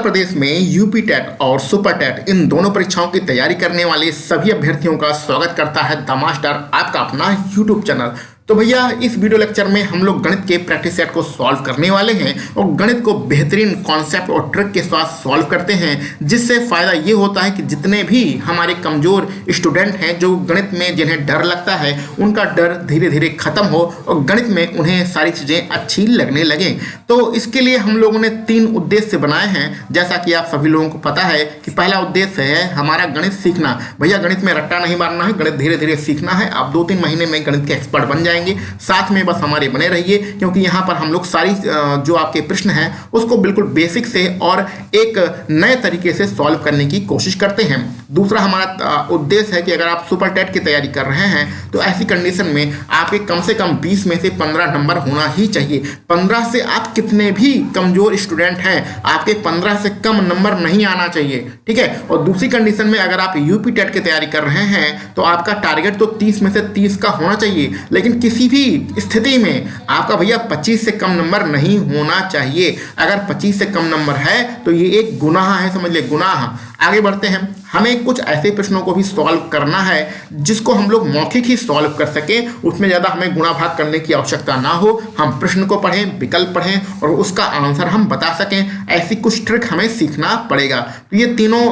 प्रदेश में UP TET और super TET इन दोनों परीक्षाओं की तैयारी करने वाले सभी अभ्यर्थियों का स्वागत करता है द मास्टर, आपका अपना यूट्यूब चैनल। तो भैया इस वीडियो लेक्चर में हम लोग गणित के प्रैक्टिस सेट को सॉल्व करने वाले हैं और गणित को बेहतरीन कॉन्सेप्ट और ट्रिक के साथ सॉल्व करते हैं, जिससे फ़ायदा ये होता है कि जितने भी हमारे कमज़ोर स्टूडेंट हैं जो गणित में जिन्हें डर लगता है उनका डर धीरे धीरे ख़त्म हो और गणित में उन्हें सारी चीज़ें अच्छी लगने लगें। तो इसके लिए हम लोगों ने 3 उद्देश्य बनाए हैं। जैसा कि आप सभी लोगों को पता है कि पहला उद्देश्य है हमारा गणित सीखना। भैया गणित में रट्टा नहीं मारना है, गणित धीरे धीरे सीखना है। आप 2-3 महीने में गणित के एक्सपर्ट बन जाएंगे। साथ में बस हमारे बने रहिए, क्योंकि यहाँ पर हम लोग सारी जो आपके प्रश्न हैं उसको बिल्कुल बेसिक से और एक नए तरीके से सॉल्व करने की कोशिश करते हैं। दूसरा हमारा उद्देश्य है कि अगर आप सुपर टेट की तैयारी कर रहे हैं तो ऐसी कंडीशन में आपके कम से कम 20 में से 15 नंबर होना ही चाहिए। 15 से आप कितने भी कमजोर स्टूडेंट हैं, आपके 15 से कम नंबर नहीं आना चाहिए, ठीक है। और दूसरी कंडीशन में अगर आप यूपी टेट की तैयारी कर रहे हैं तो आपका टारगेट तो 30 में से 30 का होना चाहिए, लेकिन किसी भी स्थिति में आपका भैया 25 से कम नंबर नहीं होना चाहिए। अगर 25 से कम नंबर है तो ये एक गुनाह है, समझ ले, गुनाह। आगे बढ़ते हैं। हमें कुछ ऐसे प्रश्नों को भी सॉल्व करना है जिसको हम लोग मौखिक ही सॉल्व कर सकें, उसमें ज़्यादा हमें गुणा भाग करने की आवश्यकता ना हो। हम प्रश्न को पढ़ें, विकल्प पढ़ें और उसका आंसर हम बता सकें। ऐसी कुछ ट्रिक हमें सीखना पड़ेगा। तो ये तीनों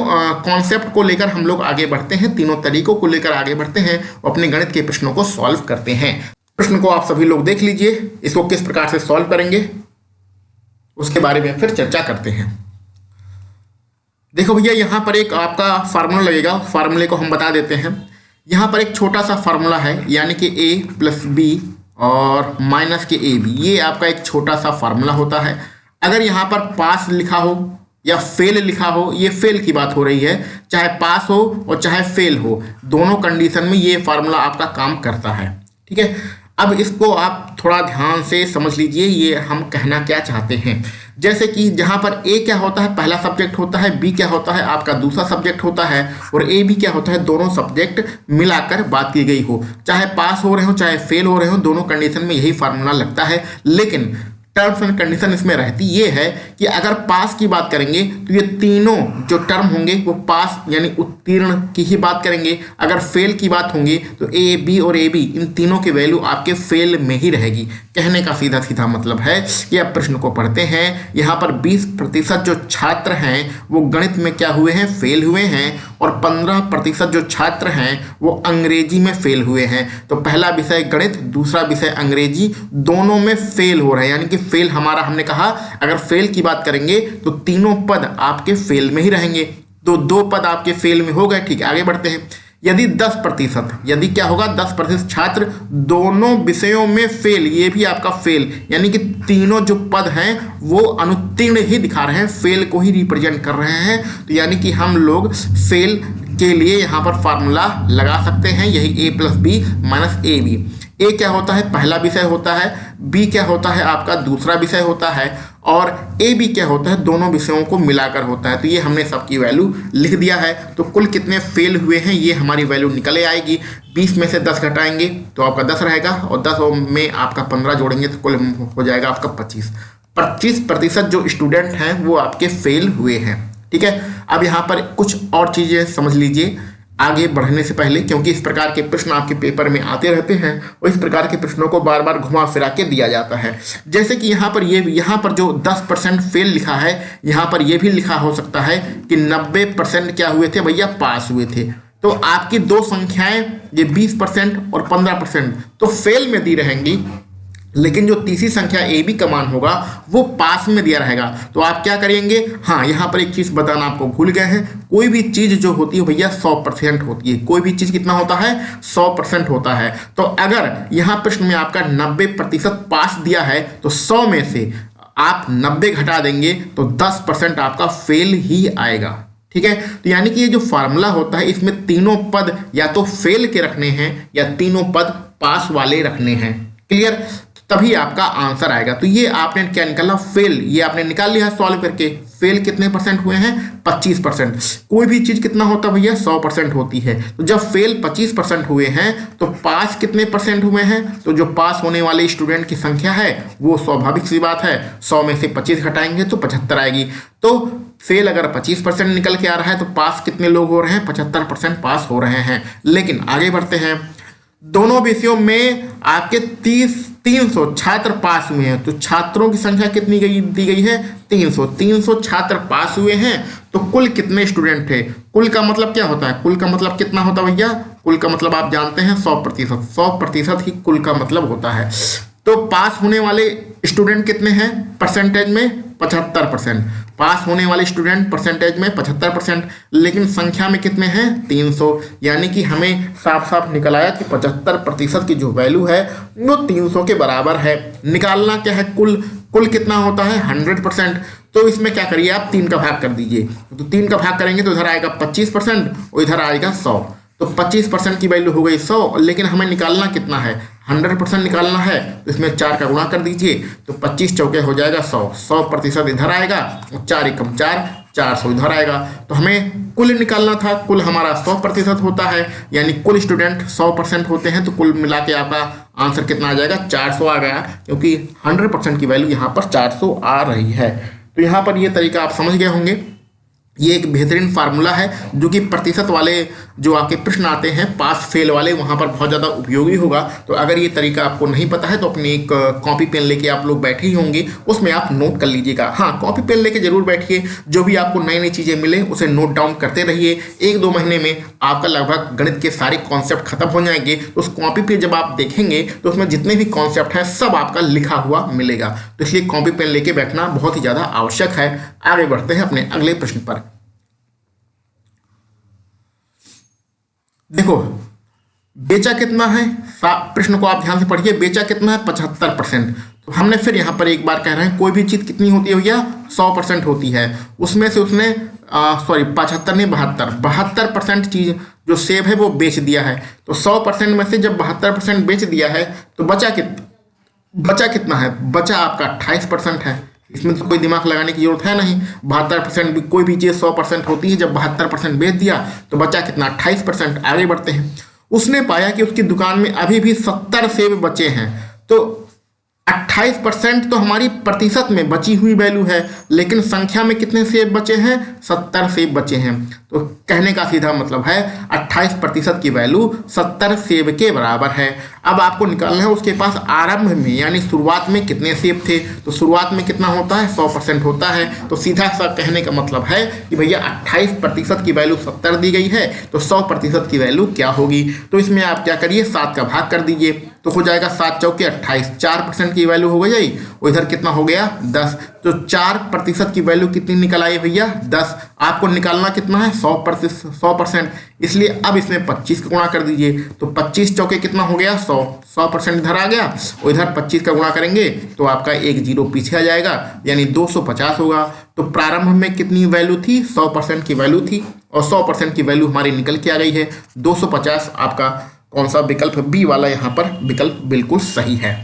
कॉन्सेप्ट को लेकर हम लोग आगे बढ़ते हैं, तीनों तरीकों को लेकर आगे बढ़ते हैं और अपने गणित के प्रश्नों को सॉल्व करते हैं। प्रश्न को आप सभी लोग देख लीजिए, इसको किस प्रकार से सॉल्व करेंगे उसके बारे में फिर चर्चा करते हैं। देखो भैया, यहाँ पर एक आपका फार्मूला लगेगा, फार्मूले को हम बता देते हैं। यहाँ पर एक छोटा सा फार्मूला है, यानी कि a + b और माइनस के ab, ये आपका एक छोटा सा फार्मूला होता है। अगर यहाँ पर पास लिखा हो या फेल लिखा हो, ये फेल की बात हो रही है, चाहे पास हो और चाहे फेल हो, दोनों कंडीशन में ये फार्मूला आपका काम करता है, ठीक है। अब इसको आप थोड़ा ध्यान से समझ लीजिए, ये हम कहना क्या चाहते हैं। जैसे कि जहाँ पर ए क्या होता है, पहला सब्जेक्ट होता है, बी क्या होता है, आपका दूसरा सब्जेक्ट होता है, और ए बी क्या होता है, दोनों सब्जेक्ट मिलाकर बात की गई हो। चाहे पास हो रहे हो चाहे फेल हो रहे हो, दोनों कंडीशन में यही फार्मूला लगता है। लेकिन टर्म्स एंड कंडीशन इसमें रहती ये है कि अगर पास की बात करेंगे तो ये तीनों जो टर्म होंगे वो पास यानी उत्तीर्ण की ही बात करेंगे। अगर फेल की बात होंगी तो ए बी और ए बी, इन तीनों की वैल्यू आपके फेल में ही रहेगी। कहने का सीधा सीधा मतलब है कि अब प्रश्न को पढ़ते हैं। यहाँ पर 20% जो छात्र हैं वो गणित में क्या हुए हैं, फेल हुए हैं, और 15% जो छात्र हैं वो अंग्रेजी में फेल हुए हैं। तो पहला विषय गणित, दूसरा विषय अंग्रेजी, दोनों में फेल हो रहे हैं। यानी कि फेल हमारा, हमने कहा अगर फेल की बात करेंगे तो तीनों पद आपके फेल में ही रहेंगे। तो 2 पद आपके फेल में हो गए, ठीक है। आगे बढ़ते हैं। यदि 10%, यदि क्या होगा, 10% छात्र दोनों विषयों में फेल, ये भी आपका फेल, यानी कि तीनों जो पद हैं वो अनुत्तीर्ण ही दिखा रहे हैं, फेल को ही रिप्रेजेंट कर रहे हैं। तो यानी कि हम लोग फेल के लिए यहाँ पर फार्मूला लगा सकते हैं, यही a + b - ab। ए क्या होता है, पहला विषय होता है, बी क्या होता है, आपका दूसरा विषय होता है, और ए बी क्या होता है, दोनों विषयों को मिलाकर होता है। तो ये हमने सबकी वैल्यू लिख दिया है। तो कुल कितने फेल हुए हैं ये हमारी वैल्यू निकल आएगी। 20 में से 10 घटाएंगे तो आपका 10 रहेगा, और 10 में आपका 15 जोड़ेंगे तो कुल हो जाएगा आपका 25। 25% जो स्टूडेंट हैं वो आपके फेल हुए हैं, ठीक है। अब यहाँ पर कुछ और चीज़ें समझ लीजिए आगे बढ़ने से पहले, क्योंकि इस प्रकार के प्रश्न आपके पेपर में आते रहते हैं और इस प्रकार के प्रश्नों को बार बार घुमा फिरा के दिया जाता है। जैसे कि यहाँ पर जो 10% फेल लिखा है, यहाँ पर ये भी लिखा हो सकता है कि 90% क्या हुए थे भैया, पास हुए थे। तो आपकी 2 संख्याएं, ये 20% और 15%, तो फेल में दी रहेंगी, लेकिन जो तीसरी संख्या ए बी का मान होगा वो पास में दिया रहेगा। तो आप क्या करेंगे, हाँ यहाँ पर एक चीज़ बताना आपको भूल गए हैं, कोई भी चीज़ जो होती है भैया 100% होती है। कोई भी चीज़ कितना होता है, 100% होता है। तो अगर यहाँ प्रश्न में आपका 90% पास दिया है तो 100 में से आप 90 घटा देंगे तो 10% आपका फेल ही आएगा, ठीक है। तो यानी कि ये जो फार्मूला होता है इसमें तीनों पद या तो फेल के रखने हैं या तीनों पद पास वाले रखने हैं। क्लियर। तभी आपका आंसर आएगा। तो ये आपने क्या निकाला, फेल, ये आपने निकाल लिया सॉल्व करके। फेल कितने परसेंट हुए हैं, 25%। कोई भी चीज कितना होता है भैया, 100% होती है। तो जब फेल 25% हुए हैं तो पास कितने परसेंट हुए हैं, तो जो पास होने वाले स्टूडेंट की संख्या है वो स्वाभाविक सी बात है 100 में से 25 घटाएंगे तो 75 आएगी। तो फेल अगर 25% निकल के आ रहा है तो पास कितने लोग हो रहे हैं, 75% पास हो रहे हैं। लेकिन आगे बढ़ते हैं, दोनों विषयों में आपके 300 छात्र पास हुए हैं। तो छात्रों की संख्या कितनी दी गई है, 300 छात्र पास हुए हैं। तो कुल कितने स्टूडेंट थे, कुल का मतलब क्या होता है, कुल का मतलब कितना होता है भैया, कुल का मतलब आप जानते हैं 100%, 100% ही कुल का मतलब होता है। तो पास होने वाले स्टूडेंट कितने हैं परसेंटेज में, 75%। पास होने वाले स्टूडेंट परसेंटेज में 75%, लेकिन संख्या में कितने हैं, 300। यानी कि हमें साफ साफ निकल आया कि 75% की जो वैल्यू है वो 300 के बराबर है। निकालना क्या है, कुल कितना होता है, 100%। तो इसमें क्या करिए आप 3 का भाग कर दीजिए। तो 3 का भाग करेंगे तो इधर आएगा 25% और इधर आएगा 100। तो 25% की वैल्यू हो गई 100, लेकिन हमें निकालना कितना है, 100% निकालना है। तो इसमें 4 का गुणा कर दीजिए तो 25 चौके हो जाएगा 100, 100% इधर आएगा और 4 एकम 4, 400 इधर आएगा। तो हमें कुल निकालना था, कुल हमारा 100% होता है, यानी कुल स्टूडेंट 100% होते हैं। तो कुल मिला के आपका आंसर कितना आ जाएगा, 400 आ गया, क्योंकि 100% की वैल्यू यहाँ पर 400 आ रही है। तो यहाँ पर ये तरीका आप समझ गए होंगे। ये एक बेहतरीन फार्मूला है जो कि प्रतिशत वाले जो आपके प्रश्न आते हैं पास फेल वाले, वहाँ पर बहुत ज़्यादा उपयोगी होगा। तो अगर ये तरीका आपको नहीं पता है तो अपनी एक कॉपी पेन लेके आप लोग बैठे ही होंगे, उसमें आप नोट कर लीजिएगा। हाँ, कॉपी पेन लेके जरूर बैठिए, जो भी आपको नई नई चीज़ें मिले उसे नोट डाउन करते रहिए। 1-2 महीने में आपका लगभग गणित के सारे कॉन्सेप्ट खत्म हो जाएंगे। तो उस कॉपी पे जब आप देखेंगे तो उसमें जितने भी कॉन्सेप्ट हैं सब आपका लिखा हुआ मिलेगा। तो इसलिए कॉपी पेन लेके बैठना बहुत ही ज़्यादा आवश्यक है। आगे बढ़ते हैं अपने अगले प्रश्न पर। देखो बेचा कितना है, प्रश्न को आप ध्यान से पढ़िए। बेचा कितना है, 75%। तो हमने फिर यहाँ पर एक बार कह रहे हैं कोई भी चीज़ कितनी होती है भैया, 100% होती है। उसमें से उसने 75 नहीं 72% चीज़ जो सेब है वो बेच दिया है। तो 100% में से जब 72% बेच दिया है तो बचा कितना है, बचा आपका 28% है। इसमें तो कोई दिमाग लगाने की जरूरत है नहीं। 72% भी कोई भी चीज़ 100% होती है, जब 72% बेच दिया तो बचा कितना, 28%। आगे बढ़ते हैं। उसने पाया कि उसकी दुकान में अभी भी 70 सेब बचे हैं। तो 28% तो हमारी प्रतिशत में बची हुई वैल्यू है, लेकिन संख्या में कितने सेब बचे हैं, 70 सेब बचे हैं। तो कहने का सीधा मतलब है 28% की वैल्यू 70 सेब के बराबर है। अब आपको निकालना है उसके पास आरंभ में यानी शुरुआत में कितने सेब थे। तो शुरुआत में कितना होता है, 100% होता है। तो सीधा सा कहने का मतलब है कि भैया 28% की वैल्यू 70 दी गई है, तो 100% की वैल्यू क्या होगी। तो इसमें आप क्या करिए, 7 का भाग कर दीजिए तो हो जाएगा 7 चौके 28, 4% की वैल्यू हो गई। और इधर कितना हो गया, 10। तो 4% की वैल्यू कितनी निकल आई भैया, 10। आपको निकालना कितना है, 100%। इसलिए अब इसमें 25 का गुणा कर दीजिए तो 25 चौके कितना हो गया, 100। 100% इधर आ गया और इधर 25 का गुणा करेंगे तो आपका एक जीरो पीछे आ जाएगा, यानी 250 होगा। तो प्रारंभ में कितनी वैल्यू थी, 100% की वैल्यू थी और 100% की वैल्यू हमारी निकल के आ गई है 250। आपका कौन सा विकल्प, बी वाला यहाँ पर विकल्प बिल्कुल सही है।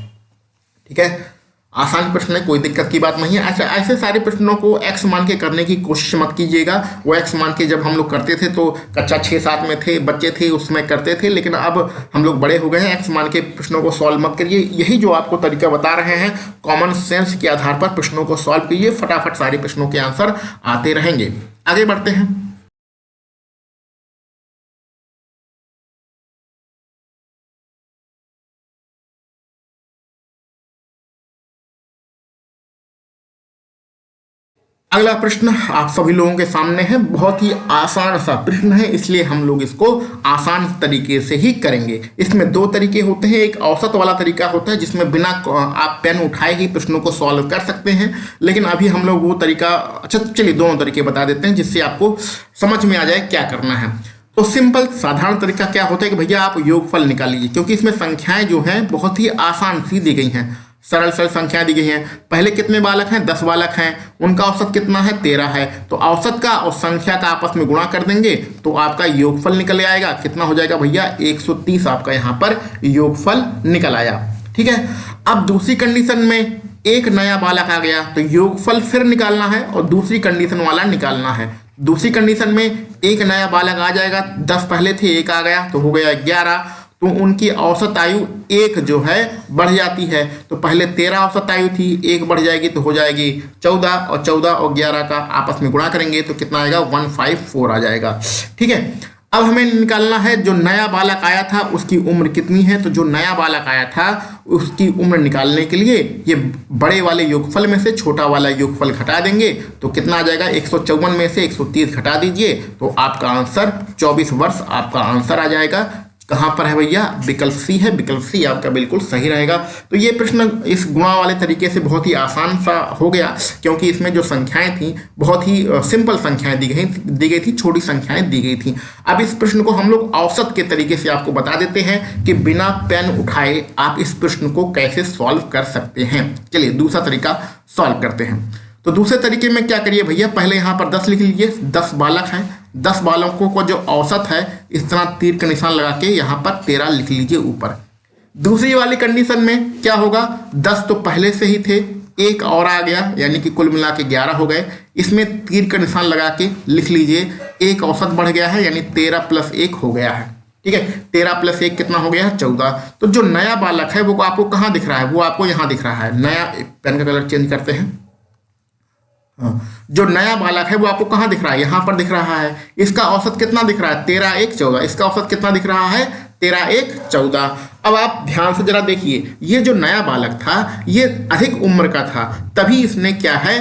ठीक है, आसान प्रश्न है, कोई दिक्कत की बात नहीं है। अच्छा, ऐसे सारे प्रश्नों को एक्स मान के करने की कोशिश मत कीजिएगा। वो एक्स मान के जब हम लोग करते थे तो कक्षा 6-7 में थे, बच्चे थे उसमें करते थे, लेकिन अब हम लोग बड़े हो गए हैं। एक्स मान के प्रश्नों को सॉल्व मत करिए। यही जो आपको तरीका बता रहे हैं, कॉमन सेंस के आधार पर प्रश्नों को सॉल्व कीजिए, फटाफट सारे प्रश्नों के आंसर आते रहेंगे। आगे बढ़ते हैं। अगला प्रश्न आप सभी लोगों के सामने है, बहुत ही आसान सा प्रश्न है, इसलिए हम लोग इसको आसान तरीके से ही करेंगे। इसमें 2 तरीके होते हैं। एक औसत वाला तरीका होता है जिसमें बिना आप पेन उठाए ही प्रश्नों को सॉल्व कर सकते हैं, लेकिन अभी हम लोग वो तरीका, अच्छा चलिए दोनों तरीके बता देते हैं जिससे आपको समझ में आ जाए क्या करना है। तो सिंपल साधारण तरीका क्या होता है कि भैया आप योगफल निकाल लीजिए, क्योंकि इसमें संख्याएं जो हैं बहुत ही आसान सी दी गई हैं, सरल सरल संख्याएं दी गई हैं। पहले कितने बालक हैं, 10 बालक हैं, उनका औसत कितना है, 13 है। तो औसत का और संख्या का आपस में गुणा कर देंगे तो आपका योगफल निकल आएगा। कितना हो जाएगा भैया, 130 आपका यहाँ पर योगफल निकल आया। ठीक है, अब दूसरी कंडीशन में एक नया बालक आ गया तो योगफल फिर निकालना है और दूसरी कंडीशन वाला निकालना है। दूसरी कंडीशन में एक नया बालक आ जाएगा, 10 पहले थे, एक आ गया तो हो गया 11, तो उनकी औसत आयु एक जो है बढ़ जाती है। तो पहले 13 औसत आयु थी, एक बढ़ जाएगी तो हो जाएगी 14, और 14 और 11 का आपस में गुणा करेंगे तो कितना आएगा 154 आ जाएगा। ठीक है, अब हमें निकालना है जो नया बालक आया था उसकी उम्र कितनी है। तो जो नया बालक आया था उसकी उम्र निकालने के लिए ये बड़े वाले योगफल में से छोटा वाला योगफल घटा देंगे तो कितना आ जाएगा 154 में से 130 घटा दीजिए तो आपका आंसर 24 वर्ष आपका आंसर आ जाएगा। कहाँ पर है भैया, विकल्प सी है, विकल्प सी आपका बिल्कुल सही रहेगा। तो ये प्रश्न इस गुणा वाले तरीके से बहुत ही आसान सा हो गया क्योंकि इसमें जो संख्याएं थी बहुत ही सिंपल संख्याएं दी गई थी, छोटी संख्याएं दी गई थी। अब इस प्रश्न को हम लोग औसत के तरीके से आपको बता देते हैं कि बिना पेन उठाए आप इस प्रश्न को कैसे सॉल्व कर सकते हैं। चलिए दूसरा तरीका सॉल्व करते हैं। तो दूसरे तरीके में क्या करिए भैया, पहले यहाँ पर 10 लिख लीजिए, 10 बालक हैं, 10 बालकों को जो औसत है इस तरह तीर का निशान लगा के यहाँ पर 13 लिख लीजिए ऊपर। दूसरी वाली कंडीशन में क्या होगा, 10 तो पहले से ही थे, एक और आ गया यानी कि कुल मिला के 11 हो गए। इसमें तीर का निशान लगा के लिख लीजिए, एक औसत बढ़ गया है यानी 13 + 1 हो गया है। ठीक है, 13 + 1 कितना हो गया है 14। तो जो नया बालक है वो आपको कहाँ दिख रहा है, वो आपको यहाँ दिख रहा है। नया, पेन का कलर चेंज करते हैं। जो नया बालक है वो आपको कहाँ दिख रहा है, यहाँ पर दिख रहा है। इसका औसत कितना दिख रहा है 13 × 1 = 14। इसका औसत कितना दिख रहा है 13 × 1 = 14। अब आप ध्यान से जरा देखिए, ये जो नया बालक था ये अधिक उम्र का था, तभी इसने क्या है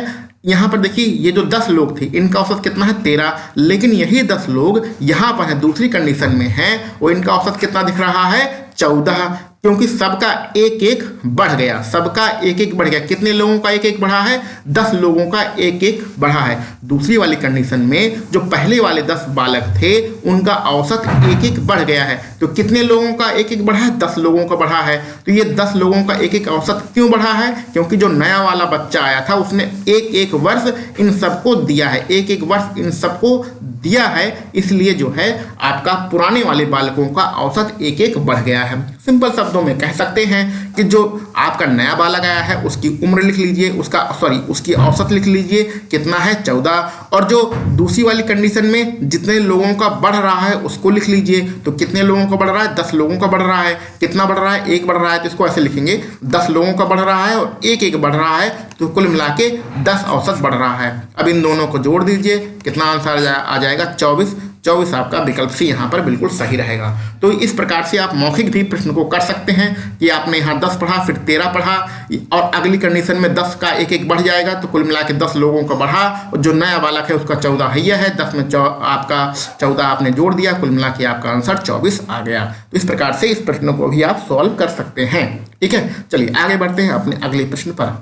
यहाँ पर देखिए, ये जो 10 लोग थे इनका औसत कितना है 13, लेकिन यही 10 लोग यहाँ पर है दूसरी कंडीशन में हैं और इनका औसत कितना दिख रहा है 14, क्योंकि सबका एक एक बढ़ गया, सबका एक एक बढ़ गया। कितने लोगों का एक एक बढ़ा है, 10 लोगों का एक एक बढ़ा है। दूसरी वाली कंडीशन में जो पहले वाले 10 बालक थे उनका औसत एक एक बढ़ गया है। तो कितने लोगों का एक एक बढ़ा है, 10 लोगों का बढ़ा है। तो ये 10 लोगों का एक एक औसत क्यों बढ़ा है, क्योंकि जो नया वाला बच्चा आया था उसने एक एक वर्ष इन सबको दिया है, एक एक वर्ष इन सबको दिया है, इसलिए जो है आपका पुराने वाले बालकों का औसत एक एक बढ़ गया है। सिंपल शब्दों में कह सकते हैं कि जो आपका नया बालक आया है उसकी उम्र लिख लीजिए, उसकी औसत लिख लीजिए, कितना है 14, और जो दूसरी वाली कंडीशन में जितने लोगों का बढ़ रहा है उसको लिख लीजिए। तो कितने लोगों का बढ़ रहा है, 10 लोगों का बढ़ रहा है। कितना बढ़ रहा है, एक बढ़ रहा है, तो इसको ऐसे लिखेंगे 10 लोगों का बढ़ रहा है और एक एक बढ़ रहा है, तो कुल मिला के 10 औसत बढ़ रहा है। अब इन दोनों को जोड़ दीजिए, कितना आंसर आ जाएगा 24। 24 आपका विकल्प सी यहाँ पर बिल्कुल सही रहेगा। तो इस प्रकार से आप मौखिक भी प्रश्न को कर सकते हैं कि आपने यहाँ 10 पढ़ा, फिर 13 पढ़ा और अगली कंडीशन में 10 का एक एक बढ़ जाएगा, तो कुल मिला के 10 लोगों का बढ़ा और जो नया बालक है उसका 14 हैया है, 10 में आपका 14 आपने जोड़ दिया, कुल मिला के आपका आंसर 24 आ गया। तो इस प्रकार से इस प्रश्न को भी आप सॉल्व कर सकते हैं। ठीक है, चलिए आगे बढ़ते हैं अपने अगले प्रश्न पर।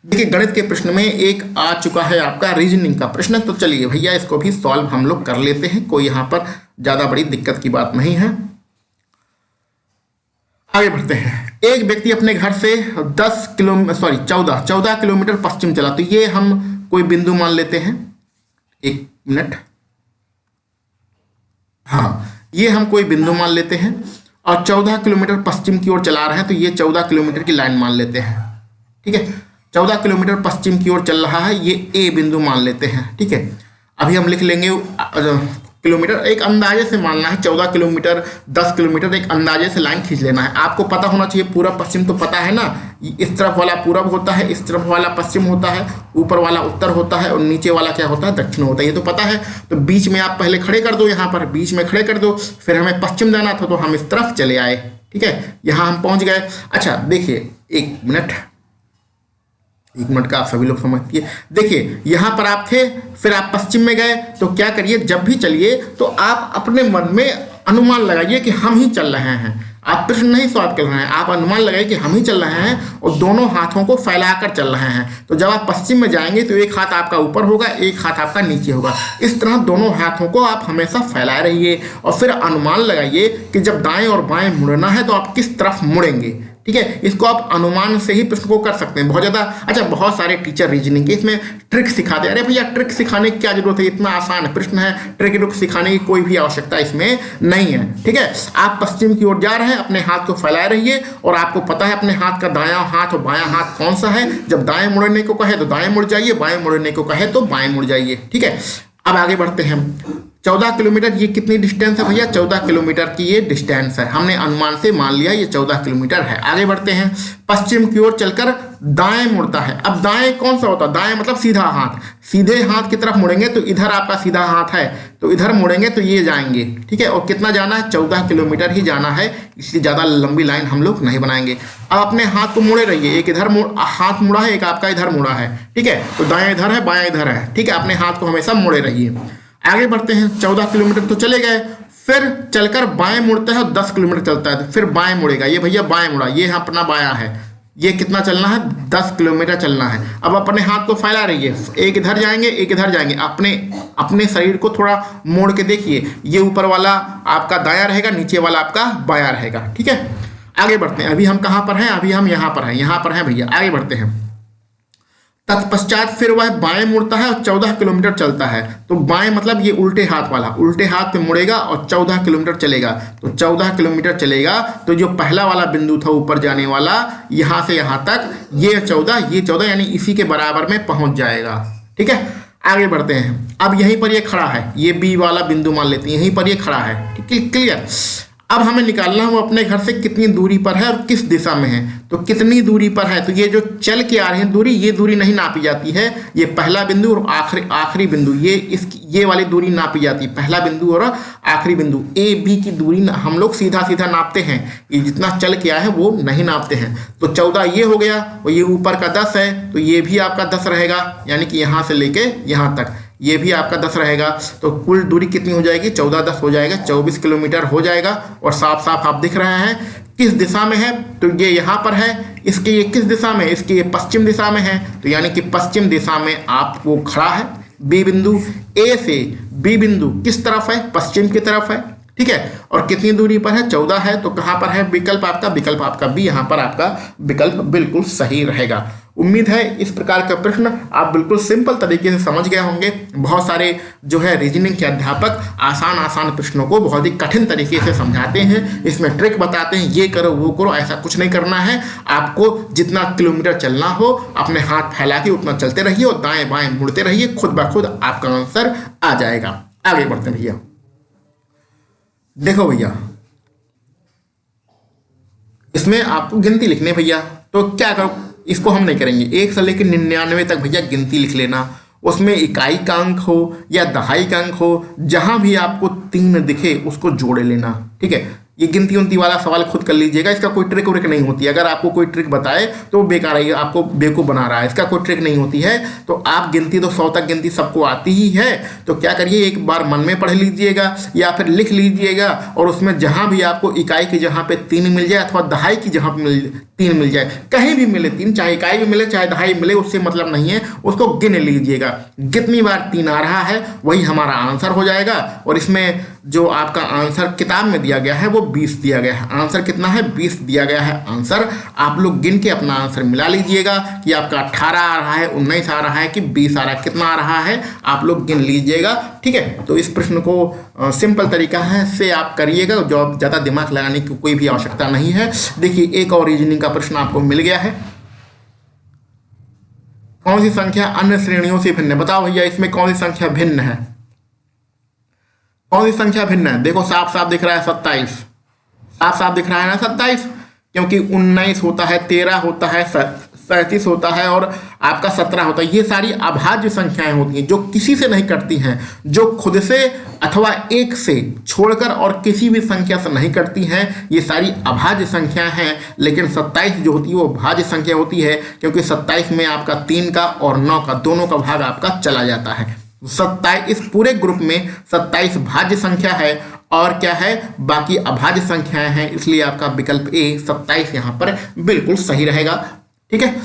देखिए गणित के प्रश्न में एक आ चुका है आपका रीजनिंग का प्रश्न, तो चलिए भैया इसको भी सॉल्व हम लोग कर लेते हैं, कोई यहाँ पर ज़्यादा बड़ी दिक्कत की बात नहीं है। आगे बढ़ते हैं। एक व्यक्ति अपने घर से 14 किलोमीटर पश्चिम चला, तो ये हम कोई बिंदु मान लेते हैं, 1 मिनट, हाँ ये हम कोई बिंदु मान लेते हैं और 14 किलोमीटर पश्चिम की ओर चला रहे हैं, तो ये 14 किलोमीटर की लाइन मान लेते हैं। ठीक है, 14 किलोमीटर पश्चिम की ओर चल रहा है, ये ए बिंदु मान लेते हैं। ठीक है, अभी हम लिख लेंगे किलोमीटर, एक अंदाजे से मानना है 14 किलोमीटर 10 किलोमीटर, एक अंदाजे से लाइन खींच लेना है। आपको पता होना चाहिए पूरब पश्चिम, तो पता है ना, इस तरफ वाला पूरब होता है, इस तरफ वाला पश्चिम होता है, ऊपर वाला उत्तर होता है और नीचे वाला क्या होता है दक्षिण होता है, ये तो पता है। तो बीच में आप पहले खड़े कर दो, यहाँ पर बीच में खड़े कर दो, फिर हमें पश्चिम जाना था तो हम इस तरफ चले आए। ठीक है, यहाँ हम पहुँच गए। अच्छा देखिए, एक मिनट का आप सभी लोग समझिए। देखिए यहाँ पर आप थे, फिर आप पश्चिम में गए, तो क्या करिए जब भी चलिए तो आप अपने मन में अनुमान लगाइए कि हम ही चल रहे हैं। आप प्रश्न नहीं सॉल्व कर रहे हैं, आप अनुमान लगाइए कि हम ही चल रहे हैं और दोनों हाथों को फैलाकर चल रहे हैं। तो जब आप पश्चिम में जाएंगे तो एक हाथ आपका ऊपर होगा, एक हाथ आपका नीचे होगा। इस तरह दोनों हाथों को आप हमेशा फैलाए रहिए और फिर अनुमान लगाइए कि जब दाएं और बाएं मुड़ना है तो आप किस तरफ मुड़ेंगे। ठीक है, इसको आप अनुमान से ही प्रश्न को कर सकते हैं। बहुत ज़्यादा अच्छा, बहुत सारे टीचर रीजनिंग के इसमें ट्रिक सिखाते हैं। अरे भैया ट्रिक सिखाने की क्या जरूरत है, इतना आसान प्रश्न है, ट्रिक सिखाने की कोई भी आवश्यकता इसमें नहीं है। ठीक है, आप पश्चिम की ओर जा रहे हैं, अपने हाथ को फैलाए रहिए और आपको पता है अपने हाथ का दायां हाथ और बायां हाथ कौन सा है। जब दाएं मुड़ने को कहे तो दाएं मुड़ जाइए, बाएं मुड़ने को कहे तो बाएं मुड़ जाइए। ठीक है, अब आगे बढ़ते हैं। 14 किलोमीटर ये कितनी डिस्टेंस है भैया, 14 किलोमीटर की ये डिस्टेंस है, हमने अनुमान से मान लिया ये 14 किलोमीटर है। आगे बढ़ते हैं, पश्चिम की ओर चलकर दाएं मुड़ता है। अब दाएं कौन सा होता है, दाएं मतलब सीधा हाथ, सीधे हाथ की तरफ मुड़ेंगे तो इधर आपका सीधा हाथ है तो इधर मुड़ेंगे तो ये जाएंगे। ठीक है, और कितना जाना है, 14 किलोमीटर ही जाना है, इसलिए ज़्यादा लंबी लाइन हम लोग नहीं बनाएंगे। अब अपने हाथ को मुड़े रहिए, एक इधर हाथ मुड़ा है, एक आपका इधर मुड़ा है। ठीक है, तो दाएं इधर है बायां इधर है। ठीक है, अपने हाथ को हमेशा मुड़े रहिए। आगे बढ़ते हैं, 14 किलोमीटर तो चले गए, फिर चलकर बाएं मुड़ता है और 10 किलोमीटर चलता है, फिर बाएं मुड़ेगा। ये भैया बाएं मुड़ा, ये अपना बायां है, ये कितना चलना है, 10 किलोमीटर चलना है। अब अपने हाथ को फैला रहिए, एक इधर जाएंगे एक इधर जाएंगे, अपने शरीर को थोड़ा मोड़ के देखिए, ये ऊपर वाला आपका दायां रहेगा, नीचे वाला आपका बायां रहेगा। ठीक है, आगे बढ़ते हैं। अभी हम कहाँ पर हैं, अभी हम यहाँ पर हैं भैया। आगे बढ़ते हैं, तत्पश्चात फिर वह बाएं मुड़ता है और 14 किलोमीटर चलता है। तो बाएं मतलब ये उल्टे हाथ वाला, उल्टे हाथ पे मुड़ेगा और 14 किलोमीटर चलेगा। तो 14 किलोमीटर चलेगा तो जो पहला वाला बिंदु था ऊपर जाने वाला, यहाँ से यहाँ तक ये 14 यानी इसी के बराबर में पहुंच जाएगा। ठीक है, आगे बढ़ते हैं। अब यहीं पर ये खड़ा है, ये बी वाला बिंदु मान लेते हैं, यहीं पर ये खड़ा है। ठीक है, क्लियर। अब हमें निकालना है वो अपने घर से कितनी दूरी पर है और किस दिशा में है। तो कितनी दूरी पर है, तो ये जो चल के आ रही है दूरी, ये दूरी नहीं नापी जाती है, ये पहला बिंदु और आखिरी बिंदु, ये वाली दूरी नापी जाती है, पहला बिंदु और आखिरी बिंदु। ए बी की दूरी हम लोग सीधा सीधा नापते हैं, ये जितना चल के आया है वो नहीं नापते हैं। तो 14 ये हो गया और ये ऊपर का 10 है, तो ये भी आपका 10 रहेगा, यानी कि यहाँ से लेके यहाँ तक ये भी आपका 10 रहेगा। तो कुल दूरी कितनी हो जाएगी, 14 10 हो जाएगा, 24 किलोमीटर हो जाएगा। और साफ साफ आप दिख रहे हैं किस दिशा में है, तो ये यहाँ पर है, इसके ये किस दिशा में, इसके ये पश्चिम दिशा में है। तो यानी कि पश्चिम दिशा में आपको खड़ा है बी बिंदु। ए से बी बिंदु किस तरफ है, पश्चिम की तरफ है। ठीक है, और कितनी दूरी पर है, 14 है। तो कहाँ पर है विकल्प आपका बी, यहाँ पर आपका विकल्प बिल्कुल सही रहेगा। उम्मीद है इस प्रकार का प्रश्न आप बिल्कुल सिंपल तरीके से समझ गए होंगे। बहुत सारे जो है रीजनिंग के अध्यापक आसान प्रश्नों को बहुत ही कठिन तरीके से समझाते हैं, इसमें ट्रिक बताते हैं, ये करो वो करो, ऐसा कुछ नहीं करना है। आपको जितना किलोमीटर चलना हो अपने हाथ फैला के उतना चलते रहिए और दाएं बाएं मुड़ते रहिए, खुद ब खुद आपका आंसर आ जाएगा। आगे बढ़ते हैं भैया। देखो भैया, इसमें आपको गिनती लिखनी है भैया, तो क्या करो, इसको हम नहीं करेंगे, 1 से लेकर 99 तक भैया गिनती लिख लेना। उसमें इकाई का अंक हो या दहाई का अंक हो, जहां भी आपको 3 दिखे उसको जोड़ लेना। ठीक है, ये गिनती उनती वाला सवाल खुद कर लीजिएगा, इसका कोई ट्रिक व्रिक नहीं होती है। अगर आपको कोई ट्रिक बताए तो वो बेकार है, आपको बेवकूफ़ बना रहा है, इसका कोई ट्रिक नहीं होती है। तो आप गिनती तो 100 तक गिनती सबको आती ही है, तो क्या करिए एक बार मन में पढ़ लीजिएगा या फिर लिख लीजिएगा, और उसमें जहाँ भी आपको इकाई की जगह पे 3 मिल जाए अथवा दहाई की जगह पे 3 मिल जाए, कहीं भी मिले 3, चाहे इकाई भी मिले चाहे दहाई मिले, उससे मतलब नहीं है, उसको गिन लीजिएगा। कितनी बार 3 आ रहा है वही हमारा आंसर हो जाएगा। और इसमें जो आपका आंसर किताब में दिया गया है वो 20 दिया गया है, आंसर कितना है 20 दिया गया है आंसर। आप लोग गिन के अपना आंसर मिला लीजिएगा कि आपका 18 आ रहा है, 19 आ रहा है कि 20 आ रहा है, कितना आ रहा है आप लोग गिन लीजिएगा। ठीक है, तो इस प्रश्न को सिंपल तरीका है से आप करिएगा, जो ज़्यादा दिमाग लगाने की कोई भी आवश्यकता नहीं है। देखिए एक और रीजनिंग का प्रश्न आपको मिल गया है। कौन सी संख्या अन्य श्रेणियों से भिन्न है, बताओ भैया इसमें कौन सी संख्या भिन्न है, कौन सी संख्या भिन्न है। देखो साफ साफ दिख रहा है 27, साफ साफ दिख रहा है ना 27, क्योंकि 19 होता है, 13 होता है, 37 होता है और आपका 17 होता है। ये सारी अभाज्य संख्याएं होती हैं जो किसी से नहीं कटती हैं, जो खुद से अथवा एक से छोड़कर और किसी भी संख्या से नहीं कटती हैं, ये सारी अभाज्य संख्याएं हैं। लेकिन 27 जो होती है वो भाज्य संख्या होती है, क्योंकि 27 में आपका 3 का और 9 का दोनों का भाग आपका चला जाता है। 27 इस पूरे ग्रुप में 27 भाज्य संख्या है और क्या है बाकी अभाज्य संख्याएं हैं, इसलिए आपका विकल्प ए 27 यहाँ पर बिल्कुल सही रहेगा। ठीक है।